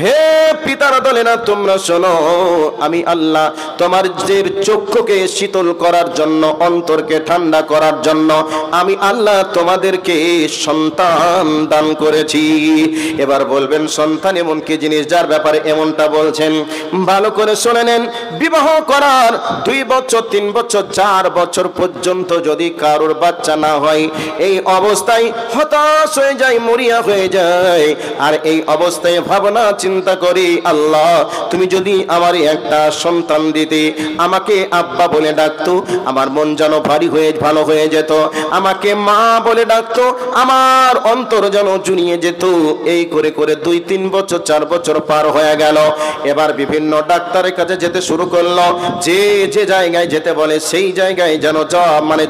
হে পিতার দলেরা তোমরা শোনো, আমি আল্লাহ তোমাদের চক্ষুকে শীতল করার জন্য, অন্তরকে ঠান্ডা করার জন্য আমি আল্লাহ তোমাদেরকে সন্তান দান করেছি। এবার বলবেন সন্তান এমন কি জিনিস যার ব্যাপারে এমনটা বলছেন? ভালো করে শুনে নেন। বিবাহ করার 2 বছর 3 বছর 4 বছর পর্যন্ত যদি কারোর বাচ্চা না হয়, এই অবস্থায় হতাশ হয়ে যায়, মরিয়া হয়ে যায়। আর এই অবস্থায় ভাবনা চিন্তা করি, আল্লাহ তুমি যদি আমার একটা সন্তান দিতে, আমাকে আব্বা বলে ডাকতো, আমার মন যেন ভারী হয়ে ভালো হয়ে যেত। আমাকে মা বলে ডাকতো, আমার অন্তর যেন জুড়িয়ে যেত। এই করে করে 2-3 বছর 4 বছর পার হয়ে গেল। এবার বিভিন্ন ডাক্তারের কাছে যেতে শুরু করলো। যে যে জায়গায় যেতে বলে সেই জায়গায় যেন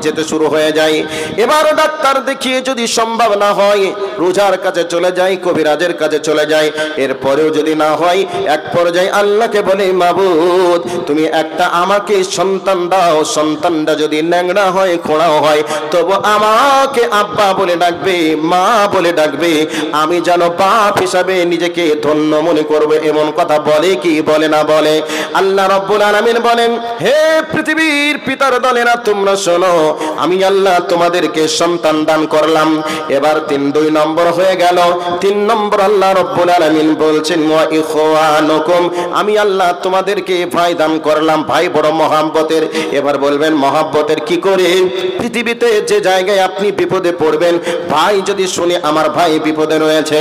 যেতে শুরু হয়ে যায়। এবার ডাক্তার দেখিয়ে যদি সম্ভব না হয়, রোজার কাছে চলে যায়, কবিরাজের কাছে চলে যায়। এরপরেও যদি না হয়, এক পর্যায়ে আল্লাহকে বলে, মাবুদ তুমি একটা আমাকে সন্তান দাও। সন্তানটা যদি ন্যাংরা হয়, খোঁড়াও হয়, তবু আমাকে আব্বা বলে ডাকবে, মা বলে ডাকবে। আমি যেন বাপ হিসাবে নিজেকে ধন্য মনে করবো। এমন কথা বলে কি বলে না বলে? আল্লাহ রাব্বুল আলামিন বলেন, হে পৃথিবীর পিতার দলেরা তোমরা শোনো, আমি আল্লাহ তোমাদেরকে সন্তান দান করলাম। এবার 2 নম্বর হয়ে গেল। 3 নম্বর আল্লাহ রাব্বুল আলামিন বলছেন, ওয়া ইখওয়ানুকুম, আমি আল্লাহ তোমাদেরকে ভাই দান করলাম। ভাই বড় মহব্বতের। এবার বলবেন মহব্বতের কি করে? পৃথিবীতে যে জায়গায় আপনি বিপদে পড়বেন, ভাই যদি শুনে আমার ভাই বিপদে রয়েছে,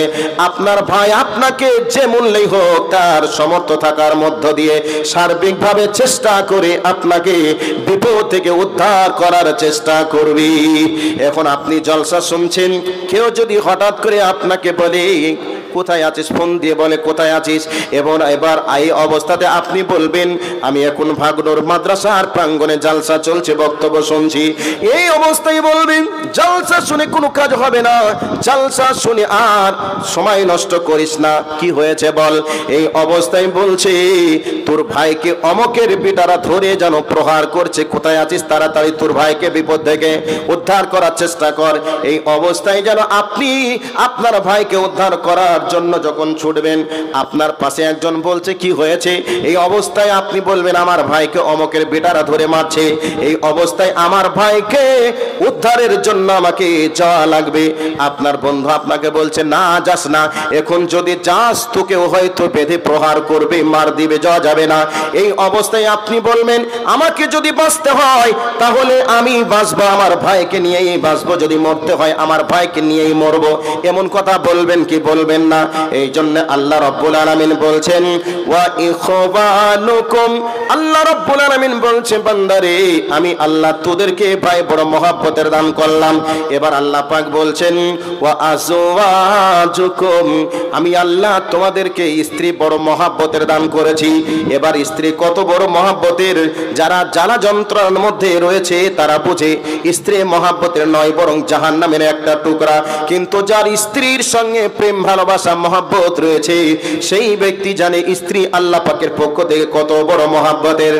আপনার ভাই আপনাকে যে মূল্যেই হোক তার সমর্থ থাকার মধ্য দিয়ে সার্বিকভাবে চেষ্টা করে আপনাকে বিপদ থেকে উদ্ধার করার চেষ্টা করবি। এখন আপনি জলসা শুনছেন, কেউ যদি হঠাৎ করে আপনাকে বলে, কোথায় আছিস, ফোন দিয়ে বলে কোথায় আছিস, এবং এবার এই অবস্থাতে আপনি বলবেন, আমি এখন ভাগনর মাদ্রাসার প্রাঙ্গণে জালসা চলছে, বক্তব্য শুনছি। এই অবস্থায় বলবেন, জালসা শুনে কোনো কাজ হবে না, জালসা শুনে আর সময় নষ্ট করিস না, কি হয়েছে বল। এই অবস্থায় বলছে, তোর ভাইকে অমকের পিটারা ধরে যেন প্রহার করছে, কোথায় আছিস, তাড়াতাড়ি তোর ভাইকে বিপদ থেকে উদ্ধার করার চেষ্টা কর। এই অবস্থায় যেন আপনি আপনার ভাইকে উদ্ধার করার জন্য যখন ছুটবেন, আপনার পাশে একজন বলছে কি হয়েছে, এই অবস্থায় আপনি বলবেন, আমার ভাইকে অমকের বেটারা ধরে মারছে, এই অবস্থায় আমার ভাইকে উদ্ধারের জন্য আমাকে যাওয়া লাগবে। আপনার বন্ধু আপনাকে বলছে, না যাস না, এখন যদি যাস তোকেও হয়তো বেঁধে প্রহার করবে, মার দিবে, যাওয়া যাবে না। এই অবস্থায় আপনি বলবেন, আমাকে যদি বাঁচতে হয় তাহলে আমি বাঁচবো, আমার ভাইকে নিয়েই বাঁচবো, যদি মরতে হয় আমার ভাইকে নিয়েই মরবো। এমন কথা বলবেন কি বলবেন না? এই জন্য আল্লাহ রাব্বুল আলামিন বলছেন, ওয়া ইখওয়ানুকুম, আল্লাহ রাব্বুল আলামিন বলছে, বান্দারে আমি আল্লাহ তোদেরকে ভাই বড় মহব্বতের দান করলাম। এবার আল্লাহ পাক বলছেন, ওয়া আজওয়াজুকুম, আমি আল্লাহ তোমাদেরকে স্ত্রী বড় মহব্বতের দান করেছি। এবার স্ত্রী কত বড় মহব্বতের, যারা জ্বালা যন্ত্রণার মধ্যে রয়েছে তারা বুঝে স্ত্রী মহব্বতের নয়, বরং জাহান্নামের একটা টুকরা। কিন্তু যার স্ত্রীর সঙ্গে প্রেম ভালোবাসা মহব্বত রয়েছে, সেই ব্যক্তি জানে স্ত্রী আল্লাহ পাকের পক্ষ থেকে কত বড় মহব্বতের।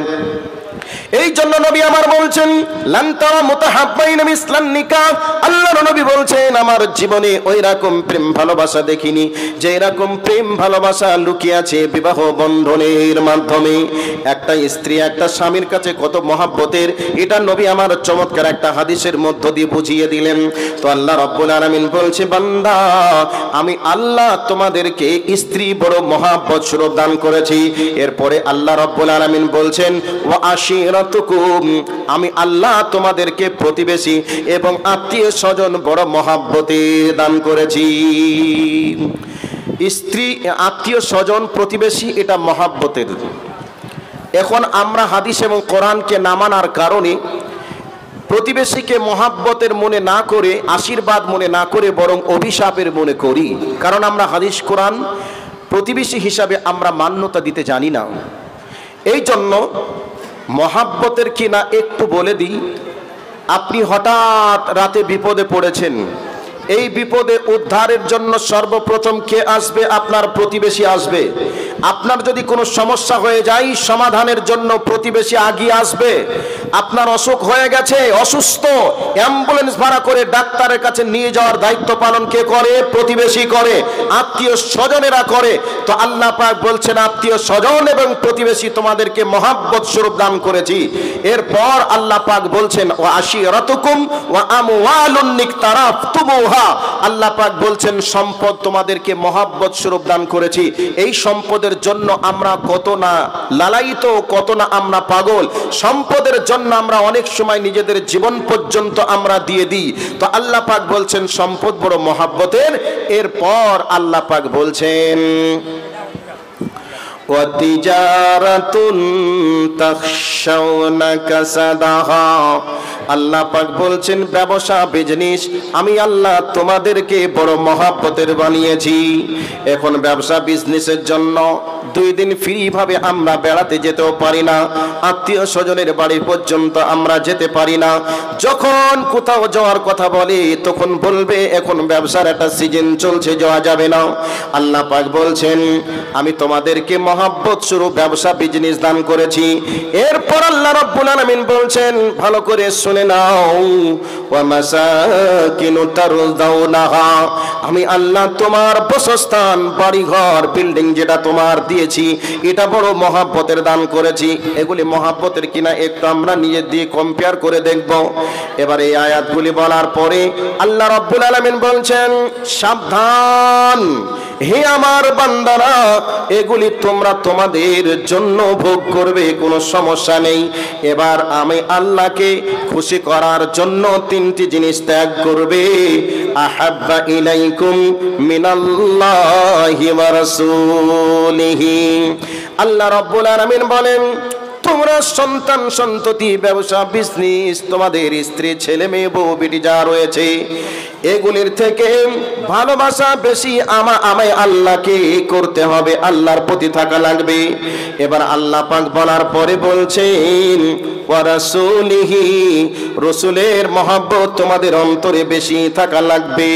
এই জন্য নবী আমার বলছেন, লান তারা মুতাহাব্বাইনা মিসলান নিকাহ, আল্লাহর নবী বলছেন, আমার জীবনে ওই রকম প্রেম ভালোবাসা দেখিনি যে এরকম প্রেম ভালোবাসা লুকিয়ে আছে বিবাহ বন্ধনের মাধ্যমে। একটা স্ত্রী একটা স্বামীর কাছে কত মহব্বতের, এটা নবী আমার চমৎকার একটা হাদিসের মধ্য দিয়ে বুঝিয়ে দিলেন। তো আল্লাহ রাব্বুল আলামিন বলছে, বান্দা আমি আল্লাহ তোমাদেরকে স্ত্রী বড় মহব্বত স্বরূপ দান করেছি। এরপরে আল্লাহ রাব্বুল আলামিন বলছেন, ওয়া আশিরাতুকুম, আমি আল্লাহ তোমাদেরকে প্রতিবেশী এবং আত্মীয় স্বজন বড় মহব্বতে দান করেছি। স্ত্রী, আত্মীয় স্বজন, প্রতিবেশী, এটা মহব্বতের। এখন আমরা হাদিস এবং কোরআনকে না মানার কারণে প্রতিবেশীকে মহব্বতের মনে না করে, আশীর্বাদ মনে না করে, বরং অভিশাপের মনে করি। কারণ আমরা হাদিস কোরআন প্রতিবেশী হিসাবে আমরা মান্যতা দিতে জানি না। এই জন্য মহব্বতের কি না একটু বলে দিই। আপনি হঠাৎ রাতে বিপদে পড়েছেন, এই বিপদে উদ্ধারের জন্য সর্বপ্রথম কে আসবে? আপনার প্রতিবেশী আসবে। আপনার যদি কোনো সমস্যা হয়ে যায়, সমাধানের জন্য প্রতিবেশী আগিয়ে আসবে। আপনার অসুখ হয়ে গেছে, অসুস্থ, অ্যাম্বুলেন্স ভাড়া করে ডাক্তারের কাছে নিয়ে যাওয়ার দায়িত্ব পালন কে করে? প্রতিবেশী করে, আত্মীয় স্বজনেরা করে। তো আল্লাহ পাক বলছেন, আত্মীয় স্বজন এবং প্রতিবেশী তোমাদেরকে মহাব্বত স্বরূপ দান করেছি। এরপর আল্লাহ পাক বলছেন, ওয়া আশিরাতুকুম ওয়া আমওয়ালুন নিকতারাফতুমুহা, আল্লাহ পাক বলছেন সম্পদ তোমাদেরকে মহাব্বত স্বরূপ দান করেছি। এই সম্পদের জন্য আমরা কত না লালায়িত, কত না আমরা পাগল। সম্পদের জন্য আমরা অনেক সময় নিজেদের জীবন পর্যন্ত আমরা দিয়ে দিই। তো আল্লাহ পাক বলছেন সম্পদ বড় মহাব্বতের। এরপর আল্লাহ পাক বলছেন, ওয়া তিজারাতুন তাখশাউনা কাসাদাহা, আল্লাহ পাক বলছেন ব্যবসা বিজনেস আমি আল্লাহ তোমাদেরকে বড় মহাব্বতের বানিয়েছি। এখন ব্যবসা বিজনেসের জন্য 2 দিন ফ্রি ভাবে আমরা বেড়াতে যেতেও পারি না, আত্মীয় স্বজনের বাড়ি পর্যন্ত আমরা যেতে পারি না। যখন কোথাও যাওয়ার কথা বলে তখন বলবে এখন ব্যবসার একটা সিজন চলছে, যাওয়া যাবে না। আল্লাহ পাক বলছেন আমি তোমাদেরকে মহাব্বত স্বরূপ ব্যবসা বিজনেস দান করেছি। এরপর আল্লাহ রাব্বুল আলামিন বলছেন, ভালো করে শুনে নাও, ওয়া মাসাকিনু তারদাউনাহা, আমি আল্লাহ তোমার বাসস্থান, বাড়ি ঘর, বিল্ডিং যেটা তোমার দিয়েছি এটা বড় মহাব্বতের দান করেছি। এগুলি মহাব্বতের কিনা একটু আমরা নিজে দিয়ে কম্পেয়ার করে দেখব। এবার এই আয়াতগুলি বলার পরে আল্লাহ রাব্বুল আলামিন বলছেন, সাবধান হে আমার বান্দারা, এগুলি তোমরা তোমাদের জন্য ভোগ করবে, কোনো সমস্যা নেই। এবার আমি আল্লাহকে খুশি করার জন্য 3টি জিনিস ত্যাগ করবে। আহাব্বা ইলাইকুম মিনাল্লাহি ওয়া রাসূলিহি, আল্লাহ রাব্বুল আলামিন বলেন তোমরা সন্তান সন্ততি, ব্যবসা বিজনেস, তোমাদের স্ত্রী ছেলে মেয়ে বউ বেটি যা রয়েছে এগুলির থেকে ভালোবাসা বেশি আমায় আল্লাহকে করতে হবে, আল্লাহর প্রতি থাকা লাগবে। এবার আল্লাহ পাক বলার পরে বলছেন ওয়া রাসূলিহি, রাসূলের মহব্বত তোমাদের অন্তরে বেশি থাকা লাগবে।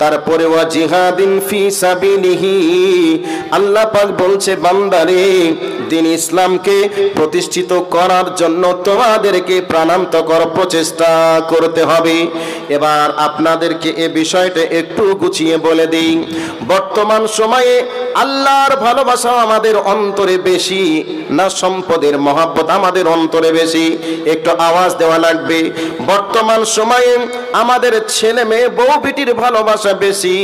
তারপরে ওয়া জিহাদিন ফি সাবিলিহি, আল্লাহ পাক বলছে বান্দারে দ্বীন ইসলামকে প্রতিষ্ঠিত করার জন্য তোমাদেরকে প্রাণান্তকর প্রচেষ্টা করতে হবে। এবার আপনাদেরকে এই বিষয়টা একটু গুছিয়ে বলে দিই। বর্তমান সময়ে আল্লাহর ভালোবাসা আমাদের অন্তরে বেশি না সম্পদের মহব্বত আমাদের অন্তরে বেশি? একটু আওয়াজ দেওয়া লাগবে। বর্তমান সময়ে আমাদের ছেলে মেয়ে বউ বেটির ভালোবাসা বেশি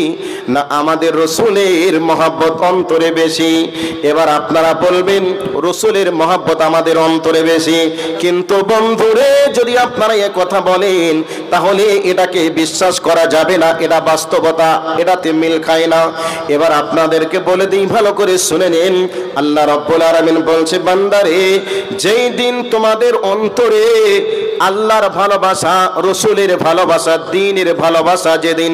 না আমাদের রাসূলের মহব্বত অন্তরে বেশি? এবার আপনারা বলবেন রাসূলের মহব্বত আমাদের অন্তরে বেশি। কিন্তু বন্ধুরে, যদি আপনারা এই কথা বলেন তাহলে এটাকে বিশ্বাস করা যাবে না, এটা বাস্তবতা, এটাতে মিল খায় না। এবার আপনাদেরকে বলে দিই, ভালো করে শুনে নিন। আল্লাহ রাব্বুল আলামিন বলছে বান্দারে, যেই দিন তোমাদের অন্তরে আল্লাহর ভালোবাসা, রাসূলের ভালোবাসা, দ্বীনের ভালোবাসা যেদিন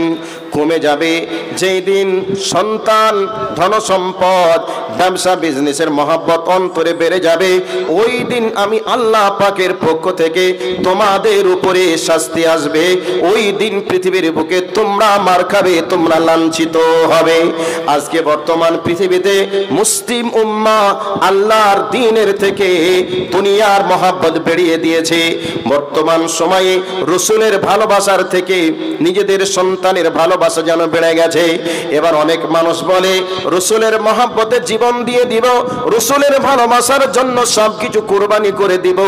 কমে যাবে, যেই দিন সন্তান, ধন সম্পদ, ব্যবসা বিজনেসের মহব্বত অন্তরে বেড়ে যাবে, ওই দিন আমি আল্লাহ পাকের পক্ষ থেকে তোমাদের উপরে শাস্তি আসবে। ওই দিন পৃথিবীর বুকে তোমরা মার খাবে, তোমরা লাঞ্ছিত হবে। আজকে বর্তমান পৃথিবীতে মুসলিম উম্মাহ আল্লাহর দ্বীনের থেকে দুনিয়ার মহব্বত বেরিয়ে দিয়েছে। বর্তমান সময়ে রাসূলের ভালোবাসার থেকে নিজেদের সন্তানের ভালোবাসা যেন বেড়ে গেছে। এবার অনেক মানুষ বলে রাসূলের মহব্বতে জীবন দিয়ে দিব, রাসূলের ভালোবাসার জন্য সবকিছু কুরবানি করে দিব।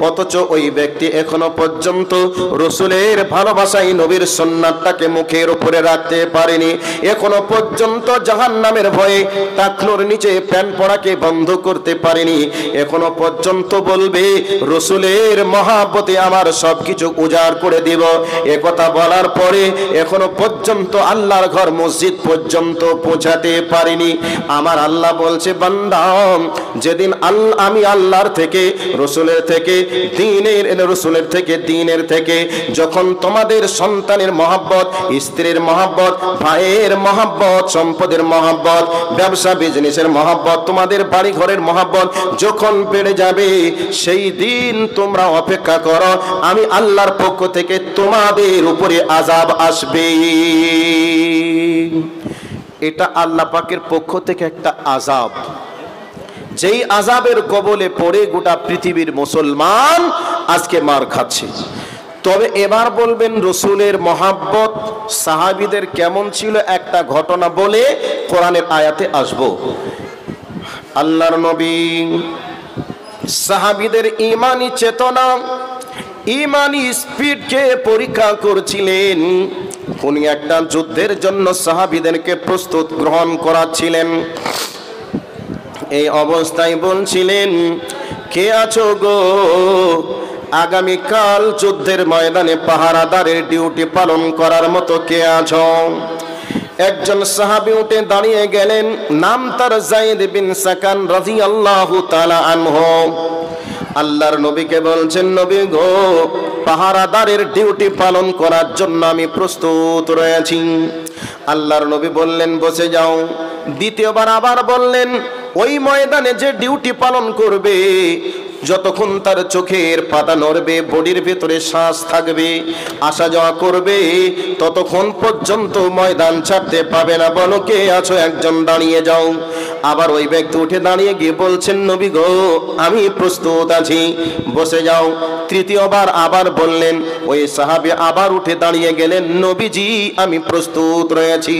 অথচ ওই ব্যক্তি এখনো পর্যন্ত রাসূলের ভালোবাসায় নবীর সুন্নাতটাকে মুখের উপরে রাখতে পারেনি। এখনো পর্যন্ত জাহান্নামের ভয়ে টাকনোর নিচে প্যান্ট পরাকে বন্ধ করতে পারেনি। এখনো পর্যন্ত বলবে রাসূলের মহব্বতে আমার সবকিছু উজাড় করে দিব। একথা বলার পরে এখনো পর্যন্ত আল্লাহর ঘর মসজিদ পর্যন্ত পৌঁছাতে পারিনি। আমার আল্লাহ বলছে বান্দা, যেদিন আমি আল্লাহর থেকে, রাসূলের থেকে, দ্বীনের থেকে যখন তোমাদের সন্তানের মহব্বত, স্ত্রীর মহব্বত, ভাইয়ের মহব্বত, সম্পদের মহব্বত, ব্যবসা বিজনেসের মহব্বত, তোমাদের বাড়ি ঘরের মহব্বত যখন বেড়ে যাবে, সেই দিন তোমরা অপেক্ষা করো, আমি আল্লাহর পক্ষ থেকে তোমাদের উপরে আযাব আসবে। এটা আল্লাহ পাকের পক্ষ থেকে একটা আযাব। যেই আযাবের কবলে পড়ে গোটা পৃথিবীর মুসলমান আজকে মার খাচ্ছে। তবে এবার বলবেন রসুলের মহাব্বত সাহাবীদের কেমন ছিল, একটা ঘটনা বলে কোরআনের আয়াতে আসব। আল্লাহর নবী সাহাবীদের ঈমানি চেতনা, ঈমানি স্পিডকে পরীক্ষা করছিলেন। উনি একটা যুদ্ধের জন্য সাহাবীদেরকে প্রস্তুত গ্রহণ করাচ্ছিলেন। এই অবস্থায় বলছিলেন, কে আছো গো আগামীকাল যুদ্ধের ময়দানে পাহারাদারের ডিউটি পালন করার মতো কে আছো? একজন সাহাবী উঠে দাঁড়িয়ে গেলেন, নাম তার যায়েদ বিন সাকান রাদিয়াল্লাহু তাআলা আনহু। আল্লাহর নবীকে বলছেন, নবী গো পাহারাদারের ডিউটি পালন করার জন্য আমি প্রস্তুত রয়েছি। আল্লাহর নবী বললেন, বসে যাও। দ্বিতীয়বার আবার বললেন, ওই ময়দানে যে ডিউটি পালন করবে, যতক্ষণ তার চোখের পাতা নড়বে, বডির ভেতরে শ্বাস থাকবে, আসা যাওয়া করবে, ততক্ষণ পর্যন্ত ময়দান ছাড়তে পাবে না। বলো কে আছো? একজন দাঁড়িয়ে যাও। আবার ওই ব্যক্তি উঠে দাঁড়িয়ে গিয়ে বলছেন, নবী গো আমি প্রস্তুত আছি, বসে যাও। তৃতীয়বার আবার বললেন, ওই সাহাবী আবার উঠে দাঁড়িয়ে গেলেন, নবীজি আমি প্রস্তুত রয়েছি।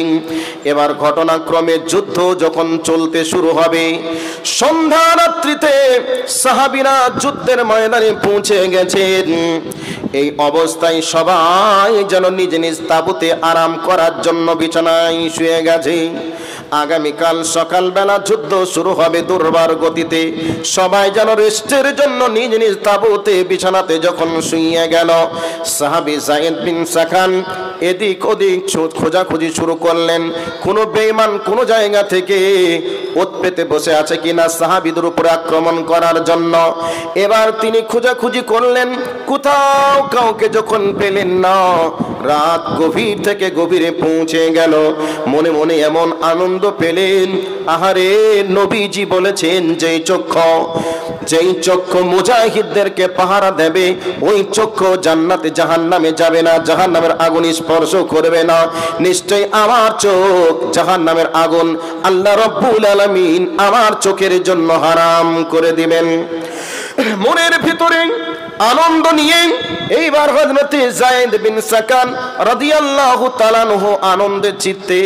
এবার ঘটনাক্রমে যুদ্ধ যখন চলতে শুরু হবে, সন্ধ্যা রাত্রিতে সাহাবীরা যুদ্ধের ময়দানে পৌঁছে গেছেন। এই অবস্থায় সবাই যেন নিজ নিজ তাঁবুতে আরাম করার জন্য বিছানায় শুয়ে গেছে। আগামীকাল সকালবেলা যুদ্ধ শুরু হবে দুর্বার গতিতে। সবাই যেন রেস্টের জন্য নিজ নিজ তাঁবুতে বিছানাতে যখন শুয়ে গেল, সাহাবী যায়েদ বিন সাকান এদিক ওদিক খোঁজাখুঁজি শুরু করলেন, কোনো বেঈমান কোনো জায়গা থেকে ওত পেতে বসে আছে কিনা সাহাবীদের উপর আক্রমণ করার জন্য। এবার তিনি খোঁজাখুঁজি করলেন, কোথাও কাউকে যখন পেলেন না, রাত গভীর থেকে গভীরে পৌঁছে গেল। মনে মনে এমন আনন্দ পেলেন, আহারে নবীজি বলেছেন যেই চক্ষু মুজাহিদদেরকে পাহারা দেবে, ওই চক্ষু জান্নাতে জাহান্নামে যাবে না, জাহান্নামের আগুন স্পর্শ করবে না। নিশ্চয় আমার চোখ জাহান্নামের আগুন আল্লাহ রাব্বুল আলামিন আমার চোখের জন্য হারাম করে দিবেন। মনের ভিতরে আনন্দ নিয়ে এইবার হযরত যায়েদ বিন সাকান রাদিয়াল্লাহু তাআলা আনহু আনন্দের চিত্তে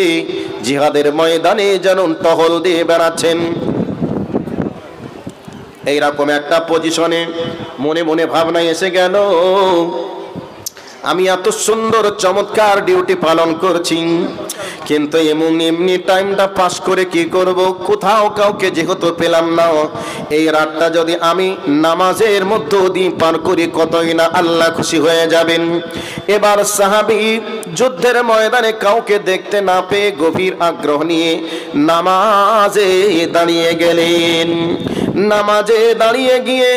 জিহাদের ময়দানে যেন টহল দিয়ে বেড়াচ্ছেন। এইরকম একটা পজিশনে মনে মনে ভাবনা এসে গেল, আমি এত সুন্দর চমৎকার ডিউটি পালন করছি, কিন্তু এমনি টাইমটা পাস করে কি করব? কোথাও কাউকে যেহেতু পেলাম না, এই রাতটা যদি আমি নামাজের মধ্য দিয়ে পার করি, কতই না আল্লাহ খুশি হয়ে যাবেন। এবার সাহাবী যুদ্ধের ময়দানে কাউকে দেখতে না পেয়ে গভীর আগ্রহ নিয়ে নামাজে দাঁড়িয়ে গেলেন। নামাজে দাঁড়িয়ে গিয়ে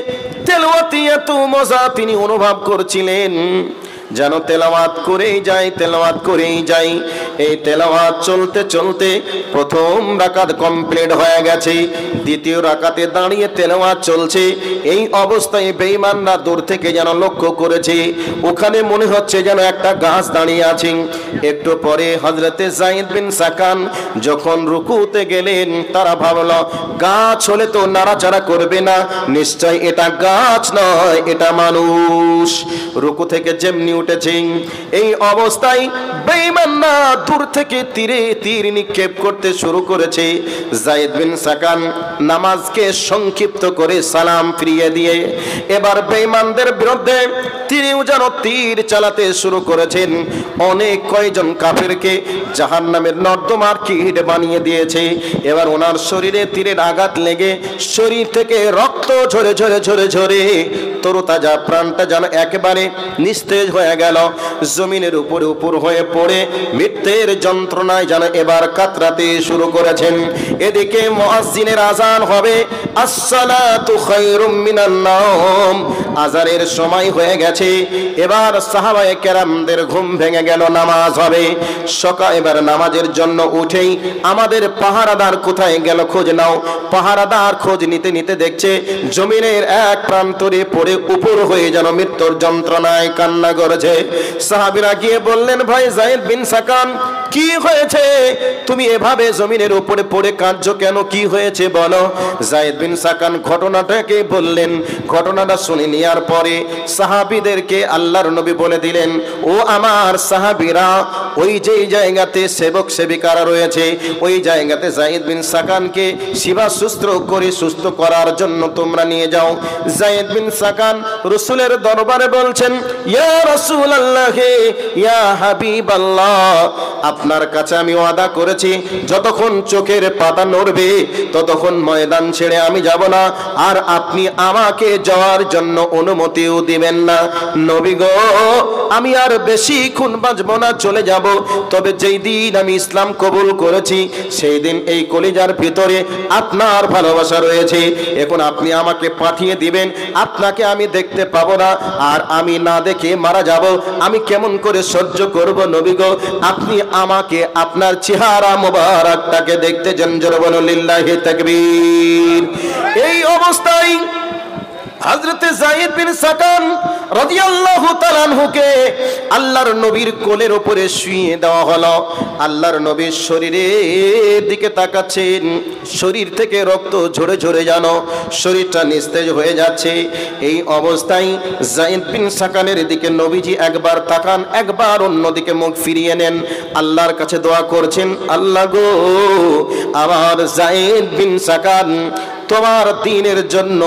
তেলাওয়াতে এত মজা তিনি অনুভব করছিলেন, যেন তেলাওয়াত করেই যাই। এই তেলাওয়াত চলতে চলতে প্রথম রাকাত কমপ্লিট হয়ে গেছে, দ্বিতীয় রাকাতে দাঁড়িয়ে তেলাওয়াত চলছে। এই অবস্থায় বেঈমানরা দূর থেকে যেন লক্ষ্য করেছে, ওখানে মনে হচ্ছে যেন একটা গাছ দাঁড়িয়ে আছে। একটু পরে হযরতে যায়েদ বিন সাকান যখন রুকুতে গেলেন, তারা ভাবল গাছ হলে তো নাড়াচাড়া করবে না, নিশ্চয় এটা গাছ নয়, এটা মানুষ। রুকু থেকে যেমনি উঠেছে, এই অবস্থায় বেঈমানরা দূর থেকে তীর নিক্ষেপ করতে শুরু করেছে। যায়েদ বিন সাকান নামাজকে সংক্ষিপ্ত করে সালাম ফিরিয়ে দিয়ে এবার বেঈমানদের বিরুদ্ধে তিনিও যেন তীর চালাতে শুরু করেছেন। অনেক কয়জন কাফেরকে জাহান্নামের নর্দমার কীট বানিয়ে দিয়েছে। এবার ওনার শরীরে তীরের আঘাত লেগে শরীর থেকে রক্ত ঝরে তরতাজা প্রাণটা যেন একেবারে নিস্তেজ হয়ে গেল। জমিনের উপর হয়ে পড়ে মৃত্যুর যন্ত্রণায় যেন এবার কাতরাতে শুরু করেছেন। এদিকে মুয়াজ্জিনের আযান হবে, আসসালাতু খায়রুম মিনান নাওম, আযানের সময় হয়ে গেছে। এবার সাহাবায়ে কেরামদের ঘুম ভেঙে গেল, নামাজ হবে। এবার নামাজের জন্য উঠেই আমাদের পাহারাদার কোথায় গেল খোঁজ নাও। পাহারাদার খোঁজ নিতে নিতে দেখছে জমিনের এক প্রান্তরে পড়ে উপর হয়ে যেন মৃত্যুর যন্ত্রণায় কান্না করে করেছে। সাহাবীরা গিয়ে বললেন, ভাই যায়েদ বিন সাকান, কি হয়েছে? তুমি এভাবে জমিনের উপরে পড়ে কাঁদছো কেন? কি হয়েছে বলো। যায়েদ বিন সাকান ঘটনাটাকে বললেন। ঘটনাটা শুনে নেওয়ার পরে সাহাবীদেরকে আল্লাহর নবী বলে দিলেন, ও আমার সাহাবীরা, ওই যে জায়গাতে সেবক সেবিকারা রয়েছে, ওই জায়গাতে যায়েদ বিন সাকানকে সেবা শুশ্রূষা করে সুস্থ করার জন্য তোমরা নিয়ে যাও। যায়েদ বিন সাকান রাসূলের দরবারে বলছেন, ইয়া রাসূলুল্লাহ, ইয়া হাবিবাল্লাহ, আপনার কাছে আমি ওয়াদা করেছি যতক্ষণ চোখের পাতা নড়বে ততক্ষণ ময়দান ছেড়ে আমি যাব না, আর আপনি আমাকে যাওয়ার জন্য অনুমতিও দিবেন না। নবী গো, আমি আর বেশিক্ষণ বাঁচব না, চলে যাব। তবে যেই দিন আমি ইসলাম কবুল করেছি সেই দিন এই কলিজার ভিতরে আপনার ভালোবাসা রয়েছে। এখন আপনি আমাকে পাঠিয়ে দিবেন, আপনাকে আমি দেখতে পাবো না, আর আমি না দেখে মারা যাব। আমি কেমন করে সহ্য করব নবী গো? আপনি আমাকে আপনার চেহারা মোবারকটাকে দেখতে যান। জোরে বলুন লিল্লাহি তাকবীর। এই অবস্থায় হযরতে যায়েদ বিন সাকান রাদিয়াল্লাহু তাআলা আনহুকে আল্লাহর নবীর কোলের উপরে শুইয়ে দেওয়া হলো। আল্লাহর নবীর শরীরের দিকে তাকাচ্ছেন, শরীর থেকে রক্ত ঝরে ঝরে যেন শরীরটা নিস্তেজ হয়ে যাচ্ছে। এই অবস্থায় যায়েদ বিন সাকানের দিকে নবীজি একবার তাকান, একবার অন্যদিকে মুখ ফিরিয়ে নেন, আল্লাহর কাছে দোয়া করছেন, আল্লাহ গো, আমার যায়েদ বিন সাকান তোমার দ্বীনের জন্য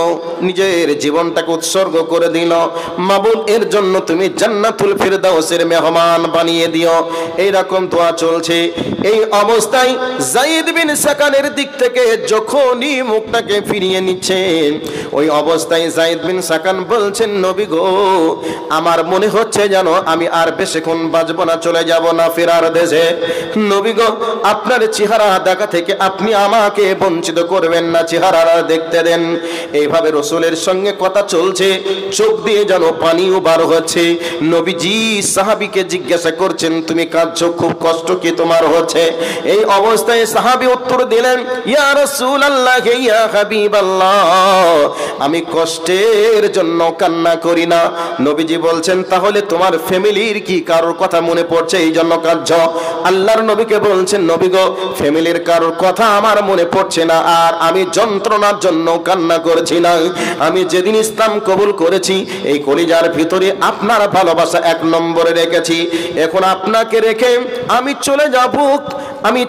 নিজের জীবনটাকে উৎসর্গ করে দিল। মাবুদ, এর জন্য তুমি জান্নাতুল ফিরদাউসের মেহমান বানিয়ে দিও। এই রকম দোয়া চলছে। এই অবস্থায় যায়েদ বিন সাকানের দিক থেকে যখনই মুখটাকে ফিরিয়ে নিচ্ছেন, ওই অবস্থায় যায়েদ বিন সাকান বলছেন, নবী গো, আমার মনে হচ্ছে যেন আমি আর বেশিক্ষণ বাঁচব না, চলে যাব না ফেরার দেশে। নবী গো, আপনার চেহারা দেখা থেকে আপনি আমাকে বঞ্চিত করবেন না, চেহারা দেখতে দেন। এইভাবে রাসূলের সঙ্গে কথা চলছে, চোখ দিয়ে যেন পানিও বার হচ্ছে। নবীজি সাহাবীকে জিজ্ঞাসা করছেন, তুমি কাঁদছো, খুব কষ্ট কি তোমার হচ্ছে? এই অবস্থায় সাহাবী উত্তর দিলেন, ইয়া রাসূলুল্লাহ, ইয়া হাবিবাল্লাহ, আমি কষ্টের জন্য কান্না করি না। নবীজি বলছেন, তাহলে তোমার ফ্যামিলির কি কারোর কথা মনে পড়ছে এই জন্য কাঁদছো? আল্লাহর নবীকে বলছেন, নবী গো, ফ্যামিলির কারোর কথা আমার মনে পড়ছে না, আর আমি যন্ত্রণার জন্য কান্না করছি না। আমি যেদিন ইসলাম কবুল করেছি এই কলিজার ভিতরে আপনার ভালোবাসা এক নম্বরে রেখেছি। এখন আপনাকে রেখে আমি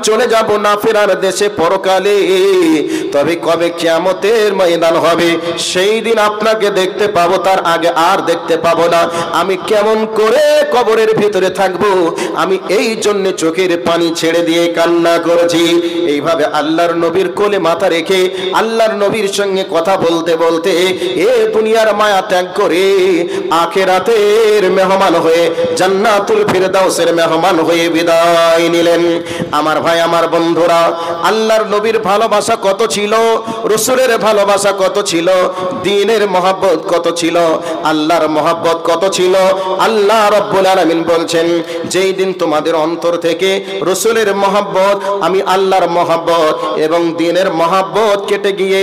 চলে যাব না ফেরার দেশে পরকালে। তবে কবে কিয়ামতের ময়দান হবে সেই দিন আপনাকে দেখতে পাবো, তার আগে আর দেখতে পাবো না। আমি কেমন করে কবরের ভিতরে থাকবো? আমি এই জন্য চোখের পানি ছেড়ে দিয়ে কান্না করেছি। এইভাবে আল্লাহর নবীর কোলে মাথা রেখে আল্লাহর নবীর সঙ্গে কথা বলতে বলতে এ দুনিয়ার মায়া ত্যাগ করে আখিরাতের মেহমান হয়ে জান্নাতুল ফিরদাউসের মেহমান হয়ে বিদায় নিলেন। আমার ভাই, আমার বন্ধুরা, আল্লাহর নবীর ভালোবাসা কত ছিল, রাসূলের ভালোবাসা কত ছিল, দ্বীনের মহব্বত কত ছিল, আল্লাহর মহব্বত কত ছিল। আল্লাহ রাব্বুল আলামিন বলছেন, যেই দিন তোমাদের অন্তর থেকে রাসূলের মহব্বত, আমি আল্লাহর মহব্বত এবং দ্বীনের মহব্বত কেটে গিয়ে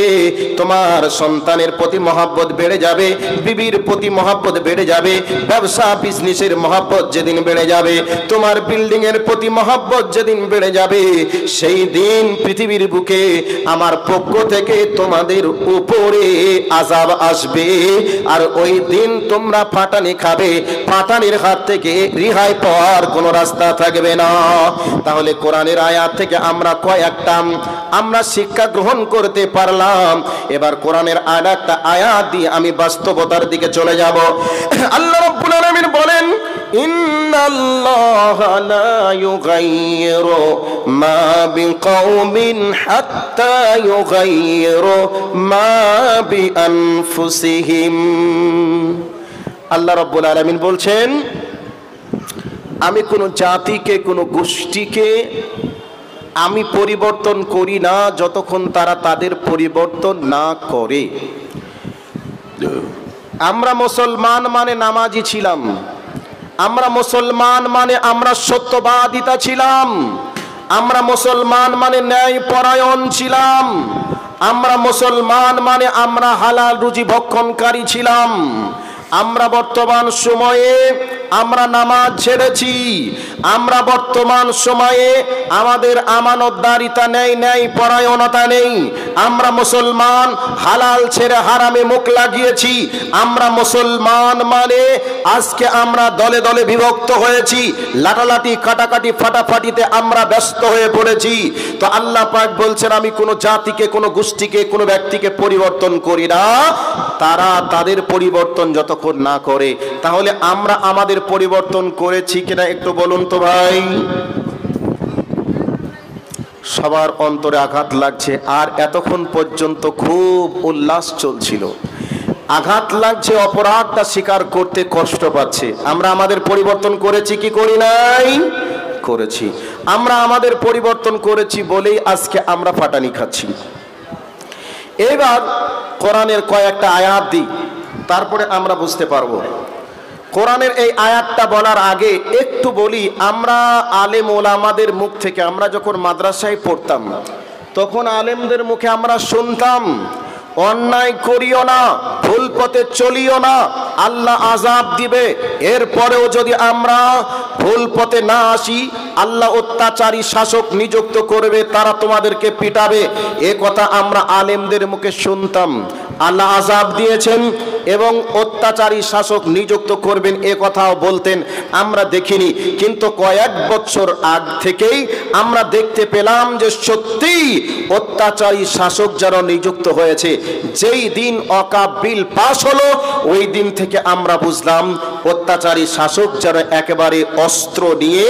তোমার সন্তানের প্রতি মহব্বত বেড়ে যাবে, বিবির প্রতি মহব্বত বেড়ে যাবে, ব্যবসা বিজনেসের মহব্বত যেদিন বেড়ে যাবে, তোমার বিল্ডিং এর প্রতি মহব্বত যেদিন বেড়ে যাবে, সেই দিন পৃথিবীর বুকে আমার পক্ষ থেকে তোমাদের উপরে আযাব আসবে। আর ওই দিন তোমরা ফাটানি খাবে, ফাটানির হাত থেকে রিহাই পাওয়ার কোনো রাস্তা থাকবে না। তাহলে কোরআনের আয়াত থেকে আমরা কয়েকটা শিক্ষা গ্রহণ করতে পারলাম। এবার কোরআনের আরেকটা আয়াত দিয়ে আমি বাস্তবতার দিকে চলে যাব। আল্লাহ রাব্বুল আলামিন বলেন, ইন্নাল্লাহা লা ইউগাইয়িরু মা বিকাওমিন হাত্তা ইউগাইয়িরু মা বিআনফুসিহিম। আল্লাহ রাব্বুল আলামিন বলছেন, আমি কোন জাতিকে, কোন গোষ্ঠীকে আমি পরিবর্তন করি না যতক্ষণ তারা তাদের পরিবর্তন না করে। আমরা মুসলমান মানে নামাজি ছিলাম, আমরা মুসলমান মানে আমরা সত্যবাদিতা ছিলাম, আমরা মুসলমান মানে ন্যায় পরায়ণ ছিলাম, আমরা মুসলমান মানে আমরা হালাল রুজি ভক্ষণকারী ছিলাম। আমরা বর্তমান সময়ে আমরা নামাজ ছেড়েছি, আমরা বর্তমান সময়ে আমাদের আমানতদারিতা নেই, পরায়ণতা নেই। আমরা মুসলমান, হালাল ছেড়ে হারামে মুখ লাগিয়েছি। আমরা মুসলমান মানে আজকে আমরা দলে দলে বিভক্ত হয়েছি, লাটালাটি কাটাকাটি ফাটাফাটিতে আমরা ব্যস্ত হয়ে পড়েছি। তো আল্লাহ পাক বলছেন, আমি কোনো জাতিকে, কোনো গোষ্ঠীকে, কোনো ব্যক্তিকে পরিবর্তন করি না, তারা তাদের পরিবর্তন যতক্ষণ না করে। তাহলে আমরা আমাদের পরিবর্তন করেছি কিনা একটু বলুন তো ভাই। সবার অন্তরে আঘাত লাগছে, আর এতক্ষণ পর্যন্ত খুব উল্লাস চলছিল। আঘাত লাগছে, অপরাধটা স্বীকার করতে কষ্ট পাচ্ছে। আমরা আমাদের পরিবর্তন করেছি কি করি নাই? করেছি। আমরা আমাদের পরিবর্তন করেছি বলেই আজকে আমরা ফাটানি খাচ্ছি। এবার কোরআনের কয়েকটা আয়াত দিই, তারপরে আমরা বুঝতে পারবো। কোরআনের এই আয়াতটা বলার আগে একটু বলি, আমরা আলেম ওলামাদের মুখ থেকে, আমরা যখন মাদ্রাসায় পড়তাম তখন আলেমদের মুখে আমরা শুনতাম, অন্যায় করিও না, ভুল পথে চলিও না, আল্লাহ আযাব দিবে। এরপরেও যদি আমরা ভুল পথে না আসি, আল্লাহ অত্যাচারী শাসক নিযুক্ত করবে, তারা তোমাদেরকে পিটাবে। এ কথা আমরা আলেমদের মুখে শুনতাম। আল্লাহ আযাব দিয়েছেন এবং অত্যাচারী শাসক নিযুক্ত করবেন এ কথাও বলতেন, আমরা দেখিনি। কিন্তু কয়েক বছর আগ থেকেই আমরা দেখতে পেলাম যে সত্যি অত্যাচারী শাসক যারা নিযুক্ত হয়েছে, যেই দিন ওয়াকফ বিল পাস হলো ওই দিন থেকে আমরা বুঝলাম অত্যাচারী শাসক যারা একেবারে অস্ত্র নিয়ে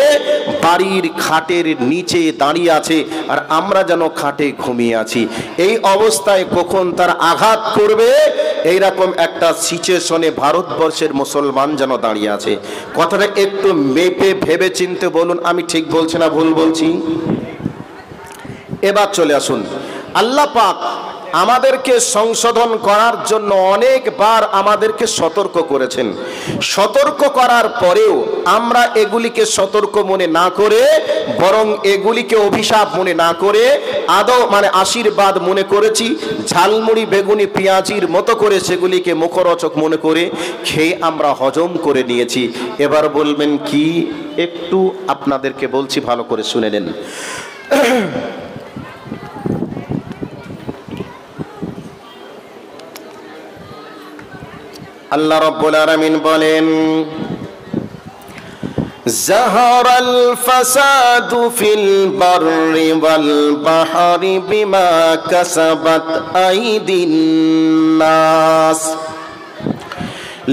বাড়ির খাটের নিচে দাঁড়িয়ে আছে, আর আমরা যেন খাটে ঘুমিয়ে আছি। এই অবস্থায় কখন তার আঘাত করবে, এইরকম একটা সিচুয়েশনে ভারতবর্ষের মুসলমান যেন দাঁড়িয়ে আছে। কথাটা একটু মেপে ভেবে চিনতে বলুন, আমি ঠিক বলছি না ভুল বলছি? এবার চলে আসুন, আল্লাহ পাক আমাদেরকে সংশোধন করার জন্য অনেকবার আমাদেরকে সতর্ক করেছেন। সতর্ক করার পরেও আমরা এগুলিকে সতর্ক মনে না করে, বরং এগুলিকে অভিশাপ মনে না করে আদৌ মানে আশীর্বাদ মনে করেছি। ঝালমুড়ি বেগুনি পেঁয়াজির মতো করে সেগুলিকে মুখরোচক মনে করে খেয়ে আমরা হজম করে নিয়েছি। এবার বলবেন কি? একটু আপনাদেরকে বলছি, ভালো করে শুনে নেন। আল্লাহ রাব্বুল আলামিন বলেন, যাহারাল ফাসাদু ফিল বাররি ওয়াল বাহরি বিমা কাসাবাত আইদিন নাস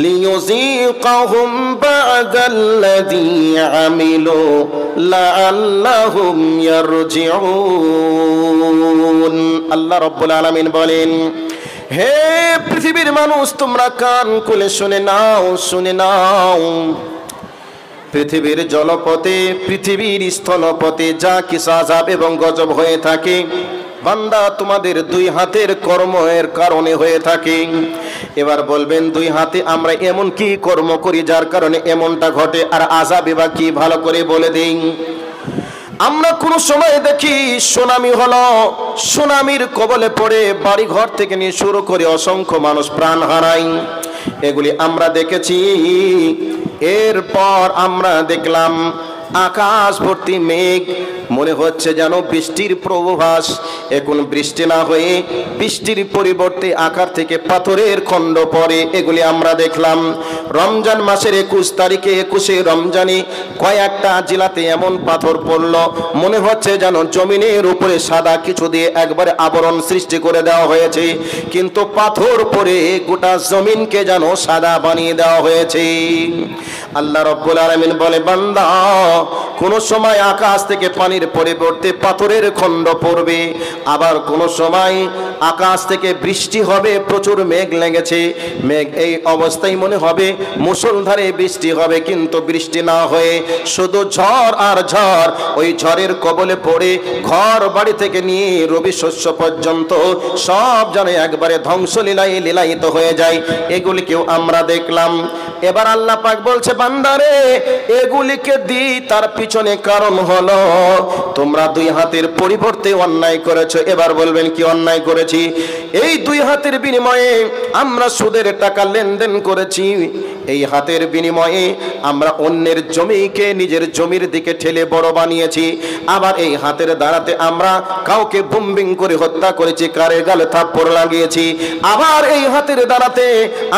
লিয়ুযীকাহুম বা'দাল্লাযী আমিলু লাআল্লাহুম ইয়ারজিউন। আল্লাহ রাব্বুল আলামিন বলেন, হে পৃথিবীর মানুষ, তোমরা কান খুলে শুনে নাও, শুনে নাও। পৃথিবীর জলপথে, পৃথিবীর স্থলপথে যা কিছু আযাব এবং গজব হয়ে থাকে, বান্দা তোমাদের দুই হাতের কর্মের কারণে হয়ে থাকে। এবার বলবেন, দুই হাতে আমরা এমন কি কর্ম করি যার কারণে এমনটা ঘটে, আর আযাব বা কি? ভালো করে বলে দিন। আমরা কোনো সময় দেখি সুনামি হলো, সুনামির কবলে পড়ে বাড়ি ঘর থেকে নিয়ে শুরু করে অসংখ্য মানুষ প্রাণ হারায়, এগুলি আমরা দেখেছি। এরপর আমরা দেখলাম আকাশ ভর্তি মেঘ, মনে হচ্ছে যেন বৃষ্টির পূর্বাভাস। এখন বৃষ্টি না হয়ে বৃষ্টির পরিবর্তে আকাশ থেকে পাথরের খণ্ড পড়ে, এগুলি আমরা দেখলাম। রমজান মাসের 21 তারিখে, 21শে রমজানে কয়েকটা জেলাতে এমন পাথর পড়ল, মনে হচ্ছে যেন জমিনের উপরে সাদা কিছু দিয়ে একবারে আবরণ সৃষ্টি করে দেওয়া হয়েছে, কিন্তু পাথর পড়ে গোটা জমিনকে যেন সাদা বানিয়ে দেওয়া হয়েছে। আল্লাহ রাব্বুল আলামিন বলে, বান্দা, কোন সময় আকাশ থেকে পানির পরিবর্তে পাথরের খণ্ড পড়বে, আবার কোন সময় আকাশ থেকে বৃষ্টি হবে, প্রচুর মেঘ লেগেছে, মেঘ এই অবস্থায় মনে হবে মুষলধারে বৃষ্টি হবে, কিন্তু বৃষ্টি না হয়ে শুধু ঝড় আর ঝড়। ওই ঝড়ের কবলে পড়ে ঘর বাড়ি থেকে নিয়ে রবি শস্য পর্যন্ত সব যেন একবারে ধ্বংসলীলায় লীলায়িত হয়ে যায়, এগুলিকেও আমরা দেখলাম। এবার আল্লাহ পাক বলছে, বান্দারে, এগুলিকে দি, তার পিছনে কারণ হলো তোমরা দুই হাতের পরিবর্তে অন্যায় করেছো। এবার বলবেন, কি অন্যায় করেছি? এই দুই হাতের বিনিময়ে আমরা সুদের টাকা লেনদেন করেছি, এই হাতের বিনিময়ে আমরা অন্যের জমিকে নিজের জমির দিকে ঠেলে বড় বানিয়েছি। আবার এই হাতের দ্বারাতে আমরা কাউকে বুমবিং করে হত্যা করেছি, কারে গালে থাপ্পড় লাগিয়েছি। আবার এই হাতের দ্বারাতে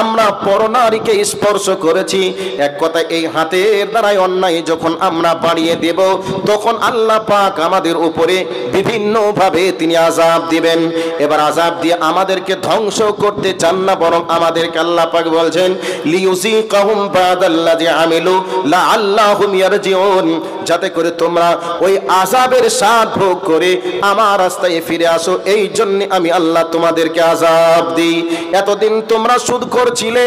আমরা পরনারীকে স্পর্শ করেছি। এক কথায় এই হাতের দ্বারাই অন্যায় যখন আমরা বাড়িয়ে দেব, তখন আল্লাহ পাক আমাদের উপরে বিভিন্ন ভাবে তিনি আযাব দিবেন। এবার আযাব দিয়ে আমাদেরকে ধ্বংস করতে চান না, বরং আমাদেরকে আল্লাহ পাক বলছেন লিইউযিকাহুম বাদাল্লাযী আমিলু লাআল্লাহুম ইয়ারজিউন, যাতে করে তোমরা ওই আযাবের স্বাদ ভোগ করে আমার রাস্তায় ফিরে আসো। এই জন্য আমি আল্লাহ তোমাদেরকে আযাব দিই। এতদিন তোমরা সুদ করছিলে